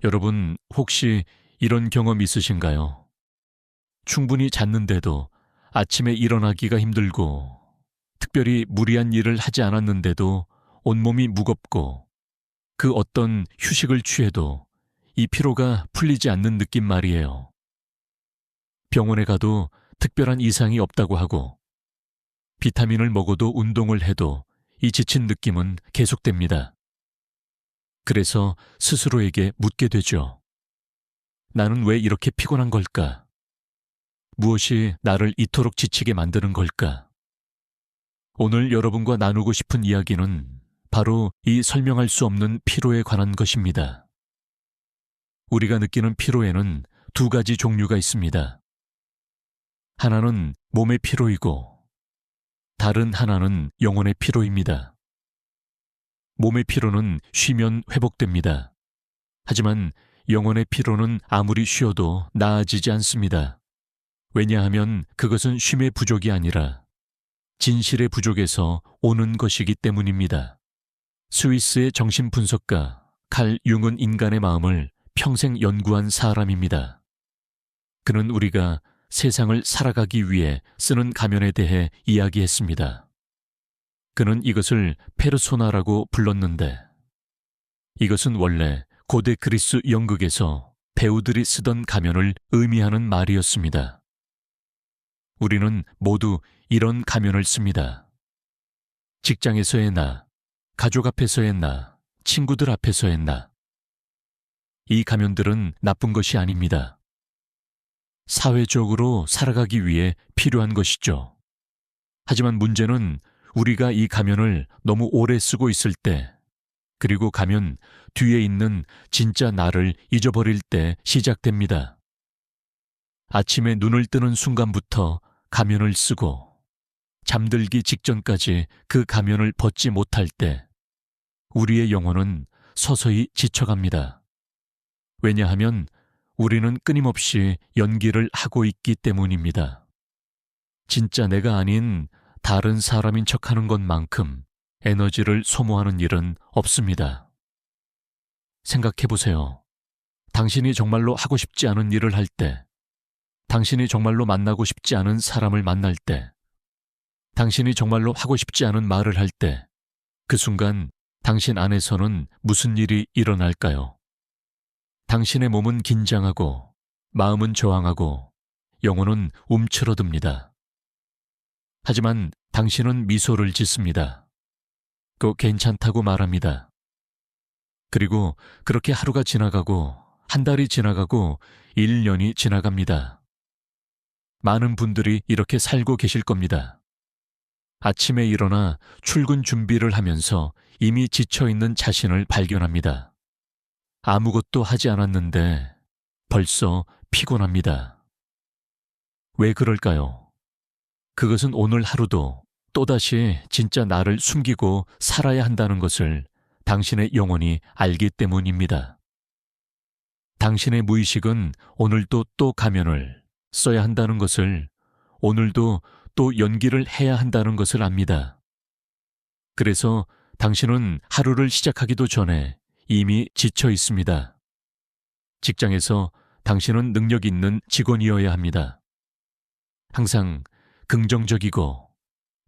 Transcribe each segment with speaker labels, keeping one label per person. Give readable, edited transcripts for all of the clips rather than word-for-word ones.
Speaker 1: 여러분, 혹시 이런 경험 있으신가요? 충분히 잤는데도 아침에 일어나기가 힘들고, 특별히 무리한 일을 하지 않았는데도 온몸이 무겁고, 그 어떤 휴식을 취해도 이 피로가 풀리지 않는 느낌 말이에요. 병원에 가도 특별한 이상이 없다고 하고, 비타민을 먹어도 운동을 해도 이 지친 느낌은 계속됩니다. 그래서 스스로에게 묻게 되죠. 나는 왜 이렇게 피곤한 걸까? 무엇이 나를 이토록 지치게 만드는 걸까? 오늘 여러분과 나누고 싶은 이야기는 바로 이 설명할 수 없는 피로에 관한 것입니다. 우리가 느끼는 피로에는 두 가지 종류가 있습니다. 하나는 몸의 피로이고, 다른 하나는 영혼의 피로입니다. 몸의 피로는 쉬면 회복됩니다. 하지만 영혼의 피로는 아무리 쉬어도 나아지지 않습니다. 왜냐하면 그것은 쉼의 부족이 아니라 진실의 부족에서 오는 것이기 때문입니다. 스위스의 정신분석가 칼 융은 인간의 마음을 평생 연구한 사람입니다. 그는 우리가 세상을 살아가기 위해 쓰는 가면에 대해 이야기했습니다. 그는 이것을 페르소나라고 불렀는데, 이것은 원래 고대 그리스 연극에서 배우들이 쓰던 가면을 의미하는 말이었습니다. 우리는 모두 이런 가면을 씁니다. 직장에서의 나, 가족 앞에서의 나, 친구들 앞에서의 나. 이 가면들은 나쁜 것이 아닙니다. 사회적으로 살아가기 위해 필요한 것이죠. 하지만 문제는 우리가 이 가면을 너무 오래 쓰고 있을 때, 그리고 가면 뒤에 있는 진짜 나를 잊어버릴 때 시작됩니다. 아침에 눈을 뜨는 순간부터 가면을 쓰고 잠들기 직전까지 그 가면을 벗지 못할 때 우리의 영혼은 서서히 지쳐갑니다. 왜냐하면 우리는 끊임없이 연기를 하고 있기 때문입니다. 진짜 내가 아닌 다른 사람인 척하는 것만큼 에너지를 소모하는 일은 없습니다. 생각해보세요. 당신이 정말로 하고 싶지 않은 일을 할 때, 당신이 정말로 만나고 싶지 않은 사람을 만날 때, 당신이 정말로 하고 싶지 않은 말을 할 때, 그 순간 당신 안에서는 무슨 일이 일어날까요? 당신의 몸은 긴장하고, 마음은 저항하고, 영혼은 움츠러듭니다. 하지만 당신은 미소를 짓습니다. 그 괜찮다고 말합니다. 그리고 그렇게 하루가 지나가고, 한 달이 지나가고, 1년이 지나갑니다. 많은 분들이 이렇게 살고 계실 겁니다. 아침에 일어나 출근 준비를 하면서 이미 지쳐있는 자신을 발견합니다. 아무것도 하지 않았는데 벌써 피곤합니다. 왜 그럴까요? 그것은 오늘 하루도 또다시 진짜 나를 숨기고 살아야 한다는 것을 당신의 영혼이 알기 때문입니다. 당신의 무의식은 오늘도 또 가면을 써야 한다는 것을, 오늘도 또 연기를 해야 한다는 것을 압니다. 그래서 당신은 하루를 시작하기도 전에 이미 지쳐 있습니다. 직장에서 당신은 능력 있는 직원이어야 합니다. 항상 긍정적이고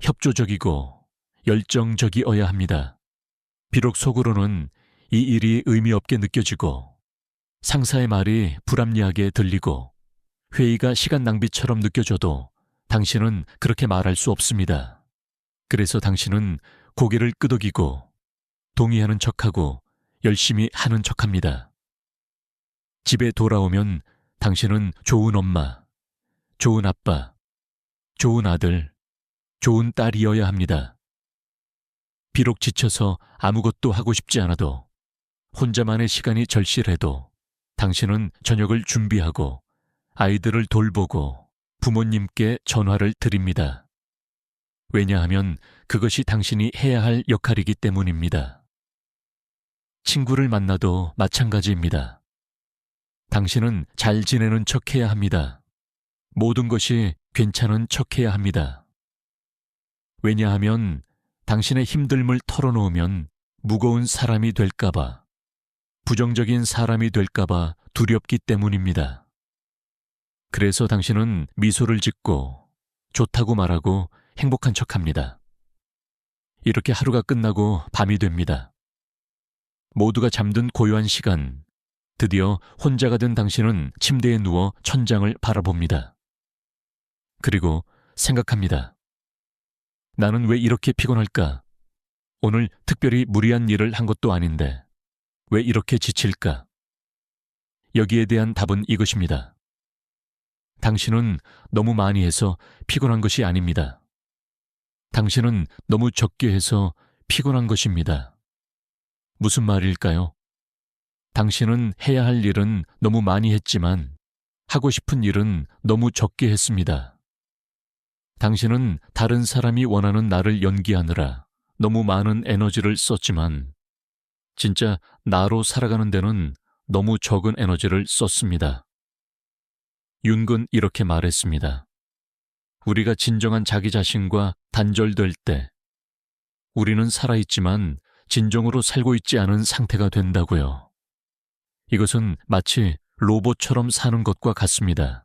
Speaker 1: 협조적이고 열정적이어야 합니다. 비록 속으로는 이 일이 의미 없게 느껴지고 상사의 말이 불합리하게 들리고 회의가 시간 낭비처럼 느껴져도 당신은 그렇게 말할 수 없습니다. 그래서 당신은 고개를 끄덕이고 동의하는 척하고 열심히 하는 척합니다. 집에 돌아오면 당신은 좋은 엄마, 좋은 아빠, 좋은 아들, 좋은 딸이어야 합니다. 비록 지쳐서 아무것도 하고 싶지 않아도, 혼자만의 시간이 절실해도 당신은 저녁을 준비하고 아이들을 돌보고 부모님께 전화를 드립니다. 왜냐하면 그것이 당신이 해야 할 역할이기 때문입니다. 친구를 만나도 마찬가지입니다. 당신은 잘 지내는 척해야 합니다. 모든 것이 괜찮은 척해야 합니다. 왜냐하면 당신의 힘듦을 털어놓으면 무거운 사람이 될까봐, 부정적인 사람이 될까봐 두렵기 때문입니다. 그래서 당신은 미소를 짓고 좋다고 말하고 행복한 척합니다. 이렇게 하루가 끝나고 밤이 됩니다. 모두가 잠든 고요한 시간, 드디어 혼자가 된 당신은 침대에 누워 천장을 바라봅니다. 그리고 생각합니다. 나는 왜 이렇게 피곤할까? 오늘 특별히 무리한 일을 한 것도 아닌데 왜 이렇게 지칠까? 여기에 대한 답은 이것입니다. 당신은 너무 많이 해서 피곤한 것이 아닙니다. 당신은 너무 적게 해서 피곤한 것입니다. 무슨 말일까요? 당신은 해야 할 일은 너무 많이 했지만 하고 싶은 일은 너무 적게 했습니다. 당신은 다른 사람이 원하는 나를 연기하느라 너무 많은 에너지를 썼지만 진짜 나로 살아가는 데는 너무 적은 에너지를 썼습니다. 윤근 이렇게 말했습니다. 우리가 진정한 자기 자신과 단절될 때 우리는 살아있지만 진정으로 살고 있지 않은 상태가 된다고요. 이것은 마치 로봇처럼 사는 것과 같습니다.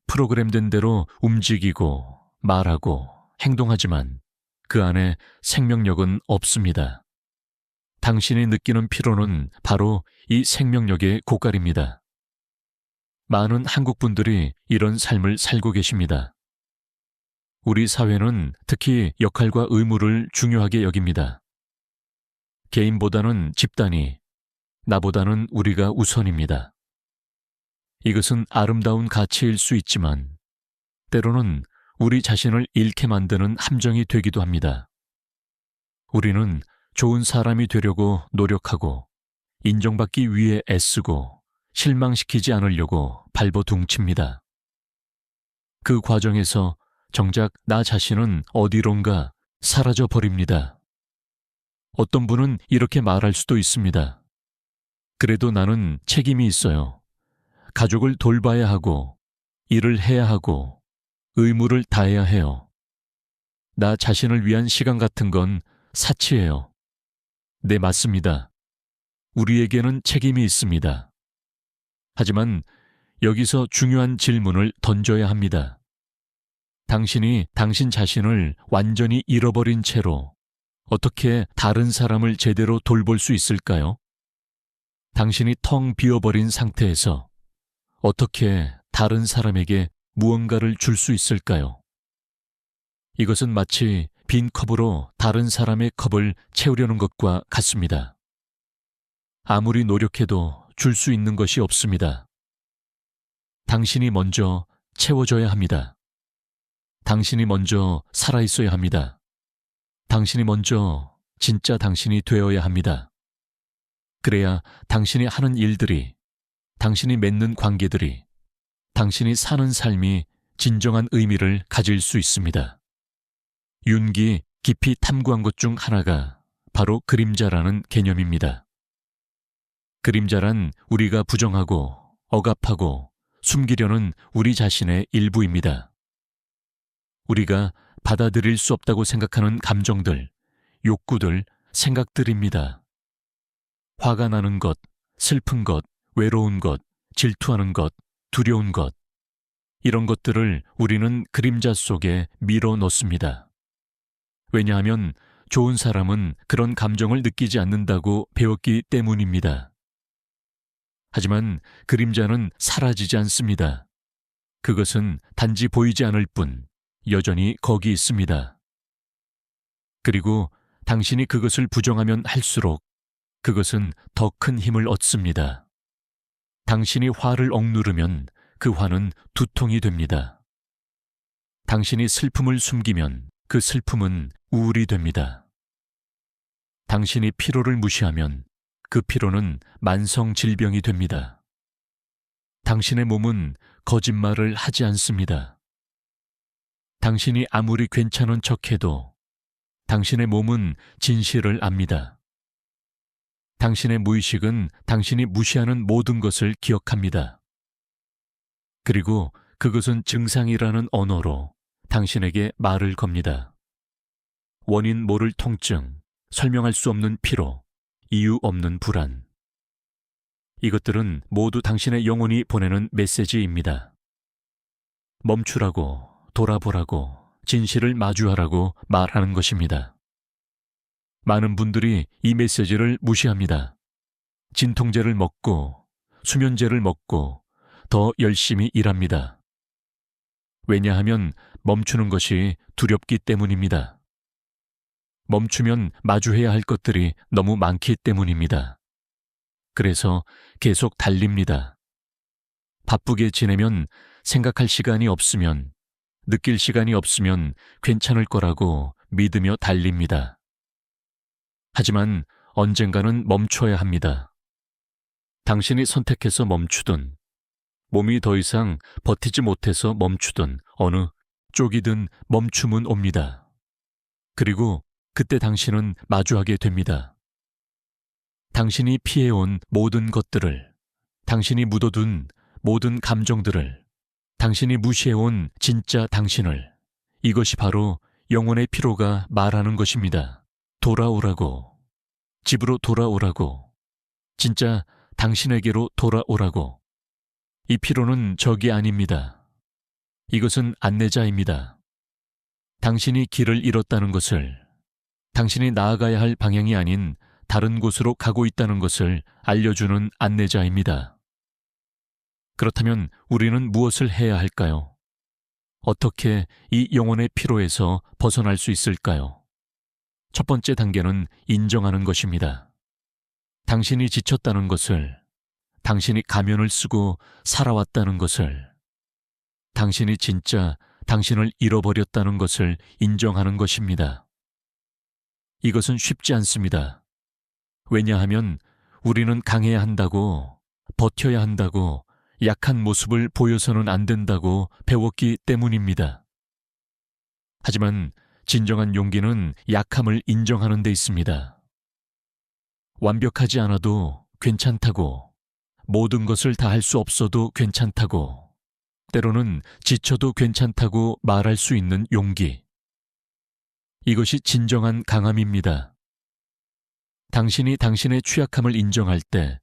Speaker 1: 프로그램된 대로 움직이고 말하고 행동하지만 그 안에 생명력은 없습니다. 당신이 느끼는 피로는 바로 이 생명력의 고갈입니다. 많은 한국 분들이 이런 삶을 살고 계십니다. 우리 사회는 특히 역할과 의무를 중요하게 여깁니다. 개인보다는 집단이, 나보다는 우리가 우선입니다. 이것은 아름다운 가치일 수 있지만 때로는 우리 자신을 잃게 만드는 함정이 되기도 합니다. 우리는 좋은 사람이 되려고 노력하고 인정받기 위해 애쓰고 실망시키지 않으려고 발버둥칩니다. 그 과정에서 정작 나 자신은 어디론가 사라져 버립니다. 어떤 분은 이렇게 말할 수도 있습니다. 그래도 나는 책임이 있어요. 가족을 돌봐야 하고 일을 해야 하고 의무를 다해야 해요. 나 자신을 위한 시간 같은 건 사치예요. 네, 맞습니다. 우리에게는 책임이 있습니다. 하지만 여기서 중요한 질문을 던져야 합니다. 당신이 당신 자신을 완전히 잃어버린 채로 어떻게 다른 사람을 제대로 돌볼 수 있을까요? 당신이 텅 비어버린 상태에서 어떻게 다른 사람에게 무언가를 줄 수 있을까요? 이것은 마치 빈 컵으로 다른 사람의 컵을 채우려는 것과 같습니다. 아무리 노력해도 줄 수 있는 것이 없습니다. 당신이 먼저 채워져야 합니다. 당신이 먼저 살아있어야 합니다. 당신이 먼저 진짜 당신이 되어야 합니다. 그래야 당신이 하는 일들이, 당신이 맺는 관계들이, 당신이 사는 삶이 진정한 의미를 가질 수 있습니다. 윤기 깊이 탐구한 것 중 하나가 바로 그림자라는 개념입니다. 그림자란 우리가 부정하고 억압하고 숨기려는 우리 자신의 일부입니다. 우리가 받아들일 수 없다고 생각하는 감정들, 욕구들, 생각들입니다. 화가 나는 것, 슬픈 것, 외로운 것, 질투하는 것, 두려운 것, 이런 것들을 우리는 그림자 속에 밀어 넣습니다. 왜냐하면 좋은 사람은 그런 감정을 느끼지 않는다고 배웠기 때문입니다. 하지만 그림자는 사라지지 않습니다. 그것은 단지 보이지 않을 뿐 여전히 거기 있습니다. 그리고 당신이 그것을 부정하면 할수록 그것은 더 큰 힘을 얻습니다. 당신이 화를 억누르면 그 화는 두통이 됩니다. 당신이 슬픔을 숨기면 그 슬픔은 우울이 됩니다. 당신이 피로를 무시하면 그 피로는 만성 질병이 됩니다. 당신의 몸은 거짓말을 하지 않습니다. 당신이 아무리 괜찮은 척해도 당신의 몸은 진실을 압니다. 당신의 무의식은 당신이 무시하는 모든 것을 기억합니다. 그리고 그것은 증상이라는 언어로 당신에게 말을 겁니다. 원인 모를 통증, 설명할 수 없는 피로, 이유 없는 불안. 이것들은 모두 당신의 영혼이 보내는 메시지입니다. 멈추라고, 돌아보라고, 진실을 마주하라고 말하는 것입니다. 많은 분들이 이 메시지를 무시합니다. 진통제를 먹고, 수면제를 먹고, 더 열심히 일합니다. 왜냐하면 멈추는 것이 두렵기 때문입니다. 멈추면 마주해야 할 것들이 너무 많기 때문입니다. 그래서 계속 달립니다. 바쁘게 지내면 생각할 시간이 없으면, 느낄 시간이 없으면 괜찮을 거라고 믿으며 달립니다. 하지만 언젠가는 멈춰야 합니다. 당신이 선택해서 멈추든, 몸이 더 이상 버티지 못해서 멈추든 어느 쪽이든 멈춤은 옵니다. 그리고 그때 당신은 마주하게 됩니다. 당신이 피해온 모든 것들을, 당신이 묻어둔 모든 감정들을, 당신이 무시해온 진짜 당신을, 이것이 바로 영혼의 피로가 말하는 것입니다. 돌아오라고, 집으로 돌아오라고, 진짜 당신에게로 돌아오라고. 이 피로는 적이 아닙니다. 이것은 안내자입니다. 당신이 길을 잃었다는 것을, 당신이 나아가야 할 방향이 아닌 다른 곳으로 가고 있다는 것을 알려주는 안내자입니다. 그렇다면 우리는 무엇을 해야 할까요? 어떻게 이 영혼의 피로에서 벗어날 수 있을까요? 첫 번째 단계는 인정하는 것입니다. 당신이 지쳤다는 것을, 당신이 가면을 쓰고 살아왔다는 것을, 당신이 진짜 당신을 잃어버렸다는 것을 인정하는 것입니다. 이것은 쉽지 않습니다. 왜냐하면 우리는 강해야 한다고, 버텨야 한다고, 약한 모습을 보여서는 안 된다고 배웠기 때문입니다. 하지만 진정한 용기는 약함을 인정하는 데 있습니다. 완벽하지 않아도 괜찮다고, 모든 것을 다 할 수 없어도 괜찮다고, 때로는 지쳐도 괜찮다고 말할 수 있는 용기. 이것이 진정한 강함입니다. 당신이 당신의 취약함을 인정할 때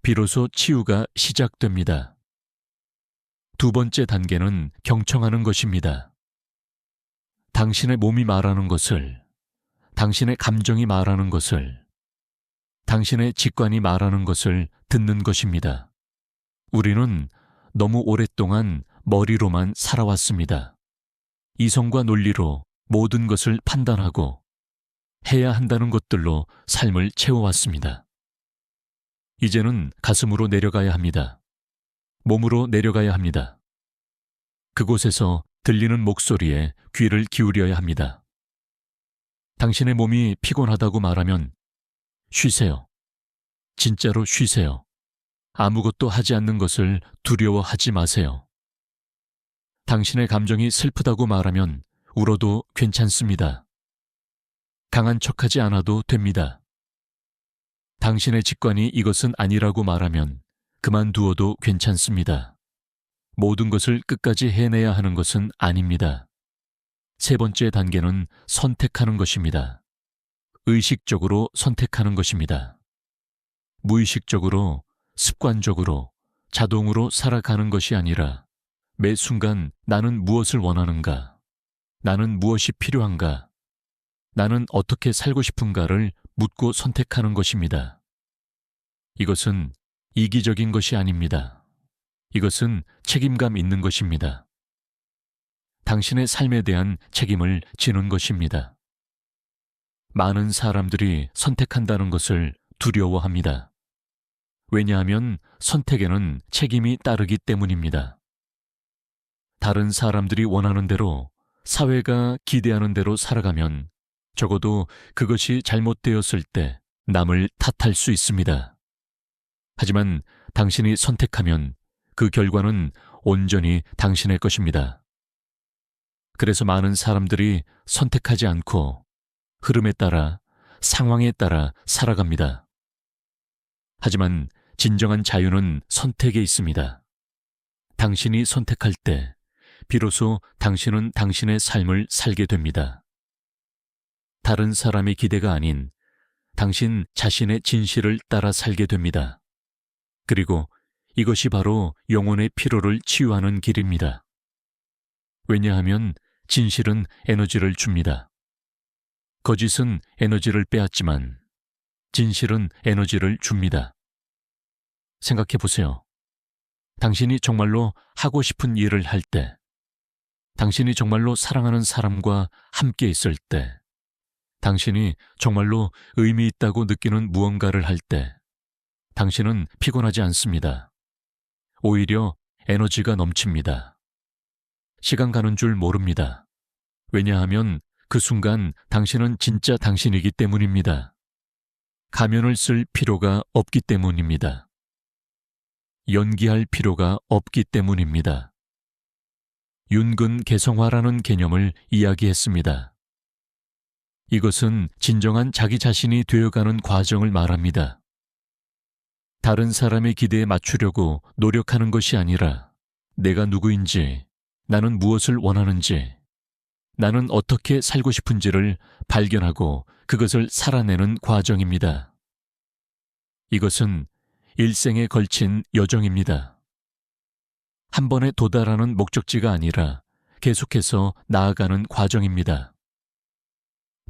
Speaker 1: 비로소 치유가 시작됩니다. 두 번째 단계는 경청하는 것입니다. 당신의 몸이 말하는 것을, 당신의 감정이 말하는 것을, 당신의 직관이 말하는 것을 듣는 것입니다. 우리는 너무 오랫동안 머리로만 살아왔습니다. 이성과 논리로 모든 것을 판단하고 해야 한다는 것들로 삶을 채워왔습니다. 이제는 가슴으로 내려가야 합니다. 몸으로 내려가야 합니다. 그곳에서 들리는 목소리에 귀를 기울여야 합니다. 당신의 몸이 피곤하다고 말하면 쉬세요. 진짜로 쉬세요. 아무것도 하지 않는 것을 두려워하지 마세요. 당신의 감정이 슬프다고 말하면 울어도 괜찮습니다. 강한 척하지 않아도 됩니다. 당신의 직관이 이것은 아니라고 말하면 그만두어도 괜찮습니다. 모든 것을 끝까지 해내야 하는 것은 아닙니다. 세 번째 단계는 선택하는 것입니다. 의식적으로 선택하는 것입니다. 무의식적으로, 습관적으로, 자동으로 살아가는 것이 아니라 매 순간 나는 무엇을 원하는가? 나는 무엇이 필요한가? 나는 어떻게 살고 싶은가를 묻고 선택하는 것입니다. 이것은 이기적인 것이 아닙니다. 이것은 책임감 있는 것입니다. 당신의 삶에 대한 책임을 지는 것입니다. 많은 사람들이 선택한다는 것을 두려워합니다. 왜냐하면 선택에는 책임이 따르기 때문입니다. 다른 사람들이 원하는 대로, 사회가 기대하는 대로 살아가면 적어도 그것이 잘못되었을 때 남을 탓할 수 있습니다. 하지만 당신이 선택하면 그 결과는 온전히 당신의 것입니다. 그래서 많은 사람들이 선택하지 않고 흐름에 따라, 상황에 따라 살아갑니다. 하지만 진정한 자유는 선택에 있습니다. 당신이 선택할 때 비로소 당신은 당신의 삶을 살게 됩니다. 다른 사람의 기대가 아닌 당신 자신의 진실을 따라 살게 됩니다. 그리고 이것이 바로 영혼의 피로를 치유하는 길입니다. 왜냐하면 진실은 에너지를 줍니다. 거짓은 에너지를 빼앗지만 진실은 에너지를 줍니다. 생각해 보세요. 당신이 정말로 하고 싶은 일을 할 때, 당신이 정말로 사랑하는 사람과 함께 있을 때, 당신이 정말로 의미 있다고 느끼는 무언가를 할 때, 당신은 피곤하지 않습니다. 오히려 에너지가 넘칩니다. 시간 가는 줄 모릅니다. 왜냐하면 그 순간 당신은 진짜 당신이기 때문입니다. 가면을 쓸 필요가 없기 때문입니다. 연기할 필요가 없기 때문입니다. 윤근 개성화라는 개념을 이야기했습니다. 이것은 진정한 자기 자신이 되어가는 과정을 말합니다. 다른 사람의 기대에 맞추려고 노력하는 것이 아니라 내가 누구인지, 나는 무엇을 원하는지, 나는 어떻게 살고 싶은지를 발견하고 그것을 살아내는 과정입니다. 이것은 일생에 걸친 여정입니다. 한 번에 도달하는 목적지가 아니라 계속해서 나아가는 과정입니다.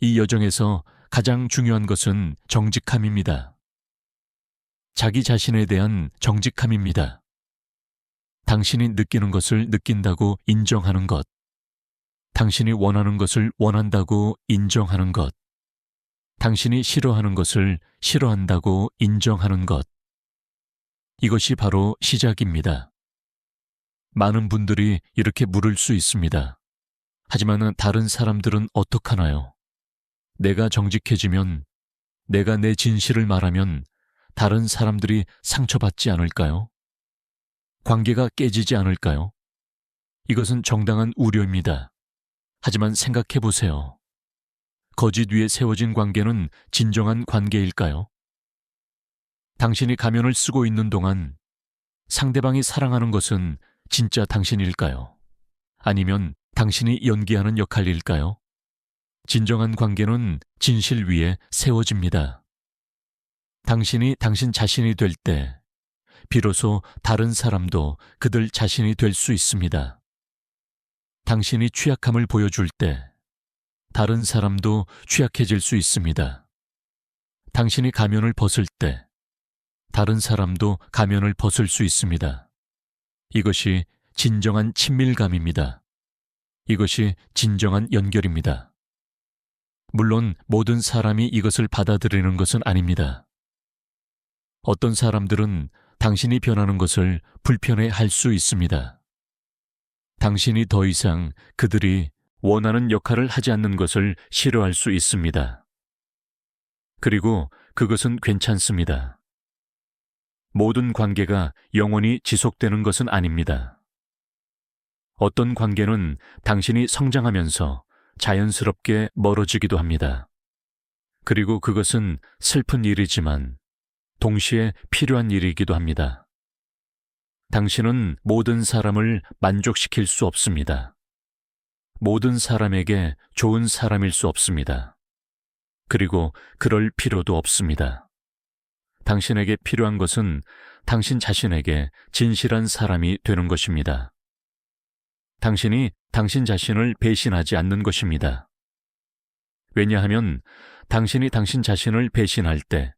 Speaker 1: 이 여정에서 가장 중요한 것은 정직함입니다. 자기 자신에 대한 정직함입니다. 당신이 느끼는 것을 느낀다고 인정하는 것, 당신이 원하는 것을 원한다고 인정하는 것, 당신이 싫어하는 것을 싫어한다고 인정하는 것, 이것이 바로 시작입니다. 많은 분들이 이렇게 물을 수 있습니다. 하지만 다른 사람들은 어떡하나요? 내가 정직해지면, 내가 내 진실을 말하면 다른 사람들이 상처받지 않을까요? 관계가 깨지지 않을까요? 이것은 정당한 우려입니다. 하지만 생각해 보세요. 거짓 위에 세워진 관계는 진정한 관계일까요? 당신이 가면을 쓰고 있는 동안 상대방이 사랑하는 것은 진짜 당신일까요? 아니면 당신이 연기하는 역할일까요? 진정한 관계는 진실 위에 세워집니다. 당신이 당신 자신이 될 때, 비로소 다른 사람도 그들 자신이 될 수 있습니다. 당신이 취약함을 보여줄 때, 다른 사람도 취약해질 수 있습니다. 당신이 가면을 벗을 때, 다른 사람도 가면을 벗을 수 있습니다. 이것이 진정한 친밀감입니다. 이것이 진정한 연결입니다. 물론 모든 사람이 이것을 받아들이는 것은 아닙니다. 어떤 사람들은 당신이 변하는 것을 불편해할 수 있습니다. 당신이 더 이상 그들이 원하는 역할을 하지 않는 것을 싫어할 수 있습니다. 그리고 그것은 괜찮습니다. 모든 관계가 영원히 지속되는 것은 아닙니다. 어떤 관계는 당신이 성장하면서 자연스럽게 멀어지기도 합니다. 그리고 그것은 슬픈 일이지만 동시에 필요한 일이기도 합니다. 당신은 모든 사람을 만족시킬 수 없습니다. 모든 사람에게 좋은 사람일 수 없습니다. 그리고 그럴 필요도 없습니다. 당신에게 필요한 것은 당신 자신에게 진실한 사람이 되는 것입니다. 당신이 당신 자신을 배신하지 않는 것입니다. 왜냐하면 당신이 당신 자신을 배신할 때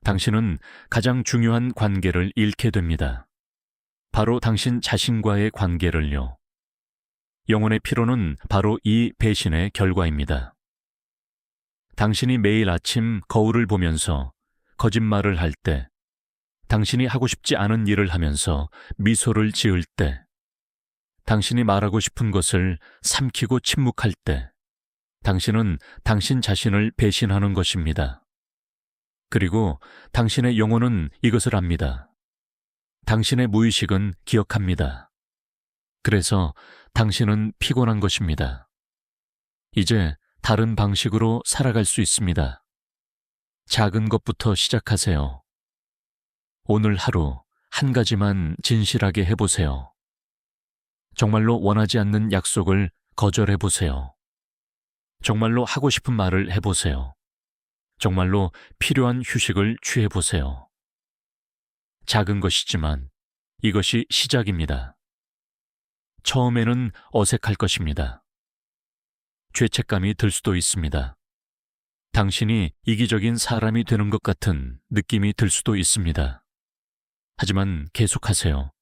Speaker 1: 당신은 가장 중요한 관계를 잃게 됩니다. 바로 당신 자신과의 관계를요. 영혼의 피로는 바로 이 배신의 결과입니다. 당신이 매일 아침 거울을 보면서 거짓말을 할 때, 당신이 하고 싶지 않은 일을 하면서 미소를 지을 때, 당신이 말하고 싶은 것을 삼키고 침묵할 때, 당신은 당신 자신을 배신하는 것입니다. 그리고 당신의 영혼은 이것을 압니다. 당신의 무의식은 기억합니다. 그래서 당신은 피곤한 것입니다. 이제 다른 방식으로 살아갈 수 있습니다. 작은 것부터 시작하세요. 오늘 하루 한 가지만 진실하게 해보세요. 정말로 원하지 않는 약속을 거절해보세요. 정말로 하고 싶은 말을 해보세요. 정말로 필요한 휴식을 취해보세요. 작은 것이지만 이것이 시작입니다. 처음에는 어색할 것입니다. 죄책감이 들 수도 있습니다. 당신이 이기적인 사람이 되는 것 같은 느낌이 들 수도 있습니다. 하지만 계속하세요.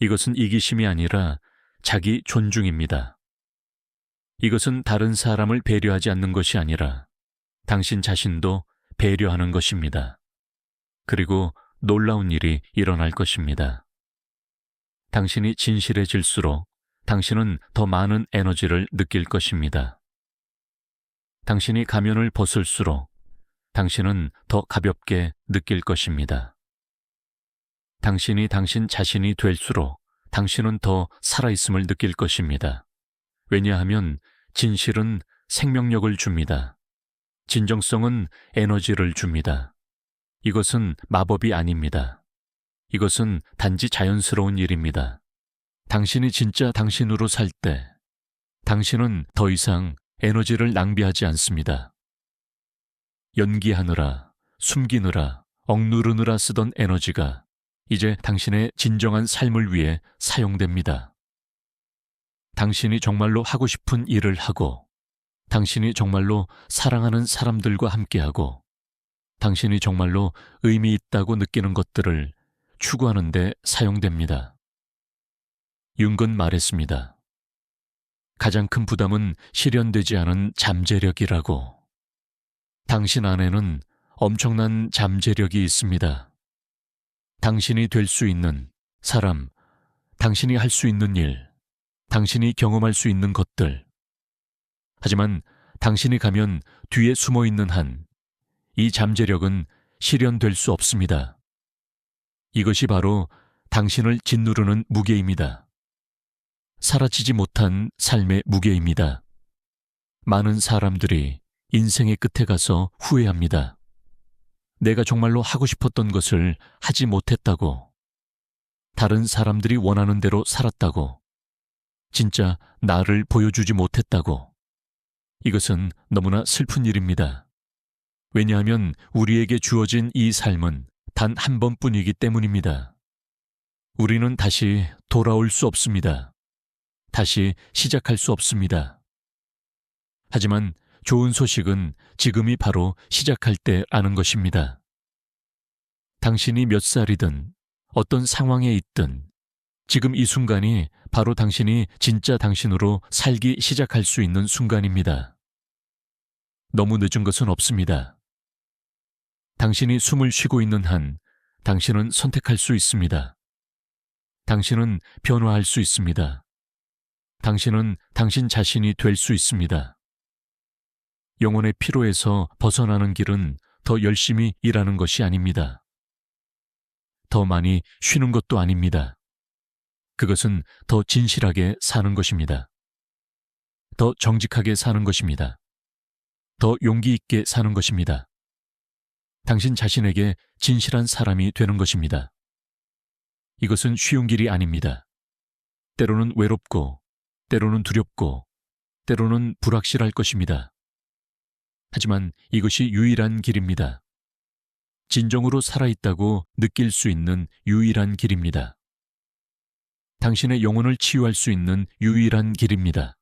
Speaker 1: 이것은 이기심이 아니라 자기 존중입니다. 이것은 다른 사람을 배려하지 않는 것이 아니라 당신 자신도 배려하는 것입니다. 그리고 놀라운 일이 일어날 것입니다. 당신이 진실해질수록 당신은 더 많은 에너지를 느낄 것입니다. 당신이 가면을 벗을수록 당신은 더 가볍게 느낄 것입니다. 당신이 당신 자신이 될수록 당신은 더 살아있음을 느낄 것입니다. 왜냐하면 진실은 생명력을 줍니다. 진정성은 에너지를 줍니다. 이것은 마법이 아닙니다. 이것은 단지 자연스러운 일입니다. 당신이 진짜 당신으로 살 때 당신은 더 이상 에너지를 낭비하지 않습니다. 연기하느라, 숨기느라, 억누르느라 쓰던 에너지가 이제 당신의 진정한 삶을 위해 사용됩니다. 당신이 정말로 하고 싶은 일을 하고, 당신이 정말로 사랑하는 사람들과 함께하고, 당신이 정말로 의미 있다고 느끼는 것들을 추구하는 데 사용됩니다. 융은 말했습니다. 가장 큰 부담은 실현되지 않은 잠재력이라고. 당신 안에는 엄청난 잠재력이 있습니다. 당신이 될 수 있는 사람, 당신이 할 수 있는 일, 당신이 경험할 수 있는 것들. 하지만 당신이 가면 뒤에 숨어 있는 한, 이 잠재력은 실현될 수 없습니다. 이것이 바로 당신을 짓누르는 무게입니다. 사라지지 못한 삶의 무게입니다. 많은 사람들이 인생의 끝에 가서 후회합니다. 내가 정말로 하고 싶었던 것을 하지 못했다고, 다른 사람들이 원하는 대로 살았다고, 진짜 나를 보여주지 못했다고. 이것은 너무나 슬픈 일입니다. 왜냐하면 우리에게 주어진 이 삶은 단 한 번뿐이기 때문입니다. 우리는 다시 돌아올 수 없습니다. 다시 시작할 수 없습니다. 하지만 좋은 소식은 지금이 바로 시작할 때 아는 것입니다. 당신이 몇 살이든 어떤 상황에 있든 지금 이 순간이 바로 당신이 진짜 당신으로 살기 시작할 수 있는 순간입니다. 너무 늦은 것은 없습니다. 당신이 숨을 쉬고 있는 한 당신은 선택할 수 있습니다. 당신은 변화할 수 있습니다. 당신은 당신 자신이 될 수 있습니다. 영혼의 피로에서 벗어나는 길은 더 열심히 일하는 것이 아닙니다. 더 많이 쉬는 것도 아닙니다. 그것은 더 진실하게 사는 것입니다. 더 정직하게 사는 것입니다. 더 용기 있게 사는 것입니다. 당신 자신에게 진실한 사람이 되는 것입니다. 이것은 쉬운 길이 아닙니다. 때로는 외롭고, 때로는 두렵고, 때로는 불확실할 것입니다. 하지만 이것이 유일한 길입니다. 진정으로 살아있다고 느낄 수 있는 유일한 길입니다. 당신의 영혼을 치유할 수 있는 유일한 길입니다.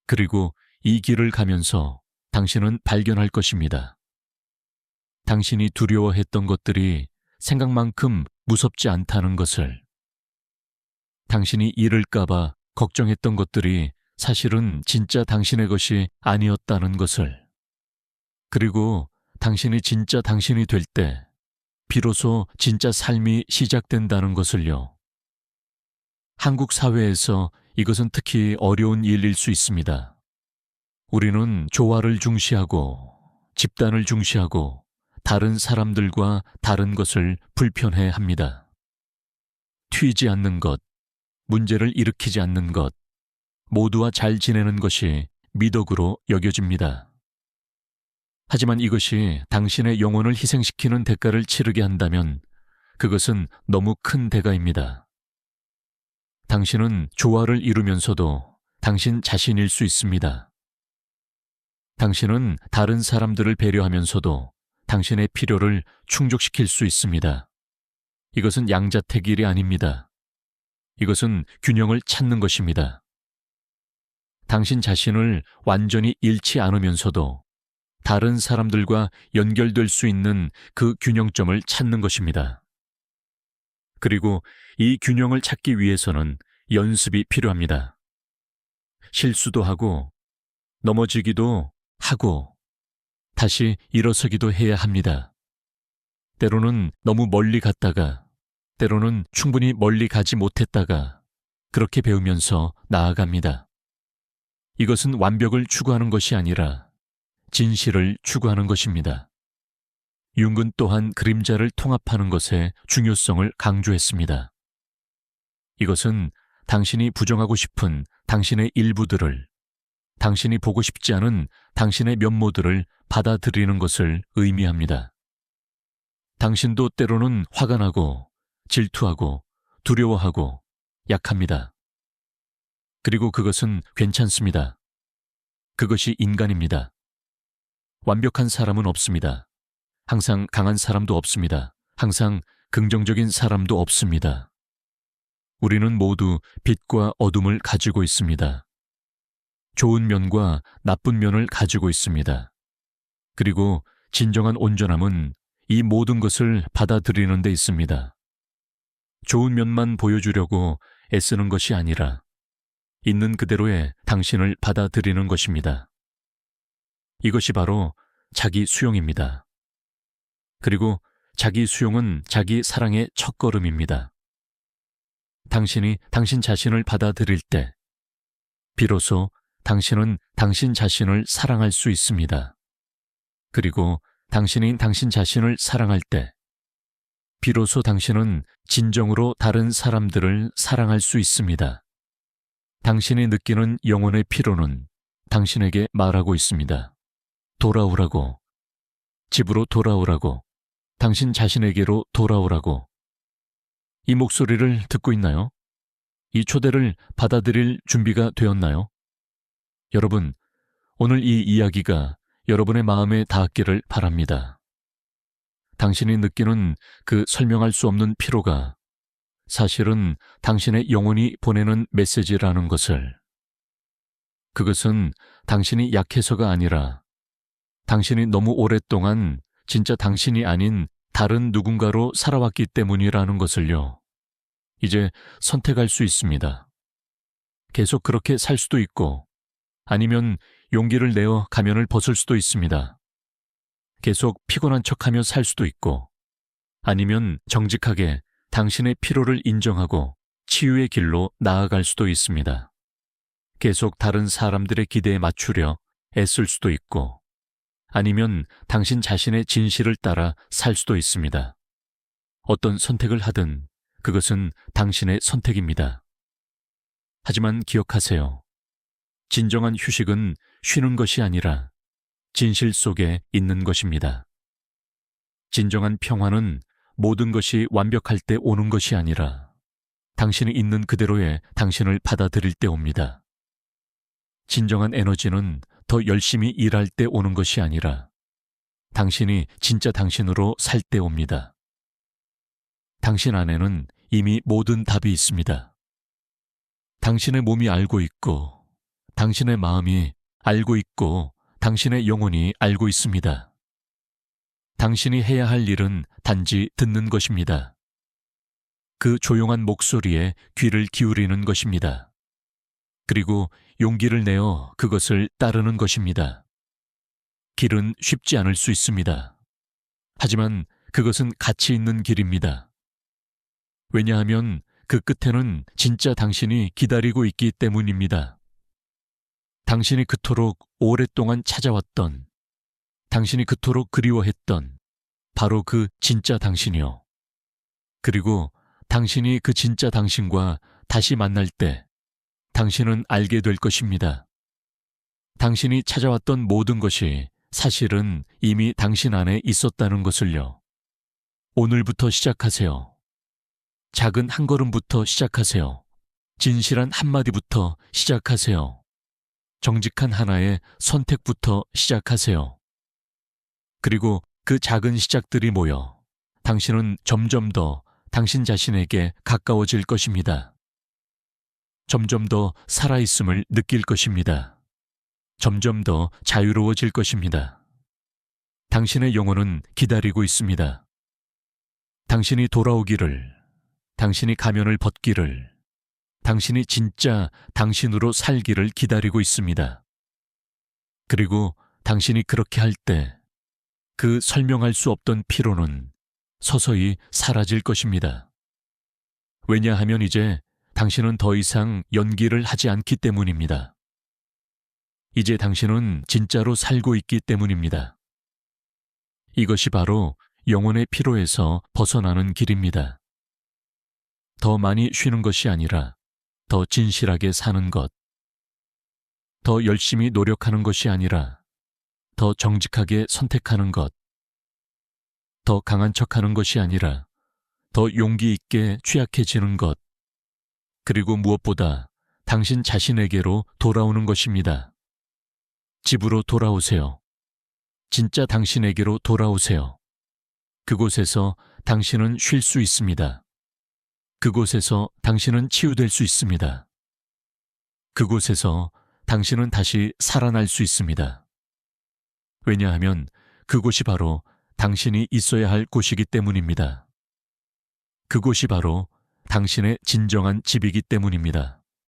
Speaker 1: 그리고 이 길을 가면서 당신은 발견할 것입니다. 당신이 두려워했던 것들이 생각만큼 무섭지 않다는 것을, 당신이 잃을까봐 걱정했던 것들이 사실은 진짜 당신의 것이 아니었다는 것을, 그리고 당신이 진짜 당신이 될 때 비로소 진짜 삶이 시작된다는 것을요. 한국 사회에서 이것은 특히 어려운 일일 수 있습니다. 우리는 조화를 중시하고 집단을 중시하고 다른 사람들과 다른 것을 불편해합니다. 튀지 않는 것, 문제를 일으키지 않는 것, 모두와 잘 지내는 것이 미덕으로 여겨집니다. 하지만 이것이 당신의 영혼을 희생시키는 대가를 치르게 한다면 그것은 너무 큰 대가입니다. 당신은 조화를 이루면서도 당신 자신일 수 있습니다. 당신은 다른 사람들을 배려하면서도 당신의 필요를 충족시킬 수 있습니다. 이것은 양자택일이 아닙니다. 이것은 균형을 찾는 것입니다. 당신 자신을 완전히 잃지 않으면서도 다른 사람들과 연결될 수 있는 그 균형점을 찾는 것입니다. 그리고 이 균형을 찾기 위해서는 연습이 필요합니다. 실수도 하고, 넘어지기도 하고, 다시 일어서기도 해야 합니다. 때로는 너무 멀리 갔다가, 때로는 충분히 멀리 가지 못했다가, 그렇게 배우면서 나아갑니다. 이것은 완벽을 추구하는 것이 아니라 진실을 추구하는 것입니다. 융은 또한 그림자를 통합하는 것의 중요성을 강조했습니다. 이것은 당신이 부정하고 싶은 당신의 일부들을, 당신이 보고 싶지 않은 당신의 면모들을 받아들이는 것을 의미합니다. 당신도 때로는 화가 나고 질투하고 두려워하고 약합니다. 그리고 그것은 괜찮습니다. 그것이 인간입니다. 완벽한 사람은 없습니다. 항상 강한 사람도 없습니다. 항상 긍정적인 사람도 없습니다. 우리는 모두 빛과 어둠을 가지고 있습니다. 좋은 면과 나쁜 면을 가지고 있습니다. 그리고 진정한 온전함은 이 모든 것을 받아들이는 데 있습니다. 좋은 면만 보여주려고 애쓰는 것이 아니라 있는 그대로의 당신을 받아들이는 것입니다. 이것이 바로 자기 수용입니다. 그리고 자기 수용은 자기 사랑의 첫걸음입니다. 당신이 당신 자신을 받아들일 때, 비로소 당신은 당신 자신을 사랑할 수 있습니다. 그리고 당신이 당신 자신을 사랑할 때, 비로소 당신은 진정으로 다른 사람들을 사랑할 수 있습니다. 당신이 느끼는 영혼의 피로는 당신에게 말하고 있습니다. 돌아오라고, 집으로 돌아오라고, 당신 자신에게로 돌아오라고. 이 목소리를 듣고 있나요? 이 초대를 받아들일 준비가 되었나요? 여러분, 오늘 이 이야기가 여러분의 마음에 닿기를 바랍니다. 당신이 느끼는 그 설명할 수 없는 피로가 사실은 당신의 영혼이 보내는 메시지라는 것을, 그것은 당신이 약해서가 아니라 당신이 너무 오랫동안 진짜 당신이 아닌 다른 누군가로 살아왔기 때문이라는 것을요, 이제 선택할 수 있습니다. 계속 그렇게 살 수도 있고, 아니면 용기를 내어 가면을 벗을 수도 있습니다. 계속 피곤한 척하며 살 수도 있고, 아니면 정직하게 당신의 피로를 인정하고 치유의 길로 나아갈 수도 있습니다. 계속 다른 사람들의 기대에 맞추려 애쓸 수도 있고, 아니면 당신 자신의 진실을 따라 살 수도 있습니다. 어떤 선택을 하든 그것은 당신의 선택입니다. 하지만 기억하세요. 진정한 휴식은 쉬는 것이 아니라 진실 속에 있는 것입니다. 진정한 평화는 모든 것이 완벽할 때 오는 것이 아니라 당신이 있는 그대로의 당신을 받아들일 때 옵니다. 진정한 에너지는 더 열심히 일할 때 오는 것이 아니라 당신이 진짜 당신으로 살 때 옵니다. 당신 안에는 이미 모든 답이 있습니다. 당신의 몸이 알고 있고, 당신의 마음이 알고 있고, 당신의 영혼이 알고 있습니다. 당신이 해야 할 일은 단지 듣는 것입니다. 그 조용한 목소리에 귀를 기울이는 것입니다. 그리고 용기를 내어 그것을 따르는 것입니다. 길은 쉽지 않을 수 있습니다. 하지만 그것은 가치 있는 길입니다. 왜냐하면 그 끝에는 진짜 당신이 기다리고 있기 때문입니다. 당신이 그토록 오랫동안 찾아왔던, 당신이 그토록 그리워했던 바로 그 진짜 당신이요. 그리고 당신이 그 진짜 당신과 다시 만날 때 당신은 알게 될 것입니다. 당신이 찾아왔던 모든 것이 사실은 이미 당신 안에 있었다는 것을요. 오늘부터 시작하세요. 작은 한 걸음부터 시작하세요. 진실한 한마디부터 시작하세요. 정직한 하나의 선택부터 시작하세요. 그리고 그 작은 시작들이 모여 당신은 점점 더 당신 자신에게 가까워질 것입니다. 점점 더 살아있음을 느낄 것입니다. 점점 더 자유로워질 것입니다. 당신의 영혼은 기다리고 있습니다. 당신이 돌아오기를, 당신이 가면을 벗기를, 당신이 진짜 당신으로 살기를 기다리고 있습니다. 그리고 당신이 그렇게 할 때 그 설명할 수 없던 피로는 서서히 사라질 것입니다. 왜냐하면 이제 당신은 더 이상 연기를 하지 않기 때문입니다. 이제 당신은 진짜로 살고 있기 때문입니다. 이것이 바로 영혼의 피로에서 벗어나는 길입니다. 더 많이 쉬는 것이 아니라 더 진실하게 사는 것, 더 열심히 노력하는 것이 아니라 더 정직하게 선택하는 것, 더 강한 척하는 것이 아니라 더 용기 있게 취약해지는 것, 그리고 무엇보다 당신 자신에게로 돌아오는 것입니다. 집으로 돌아오세요. 진짜 당신에게로 돌아오세요. 그곳에서 당신은 쉴 수 있습니다. 그곳에서 당신은 치유될 수 있습니다. 그곳에서 당신은 다시 살아날 수 있습니다. 왜냐하면 그곳이 바로 당신이 있어야 할 곳이기 때문입니다. 그곳이 바로 당신의 진정한 집이기 때문입니다.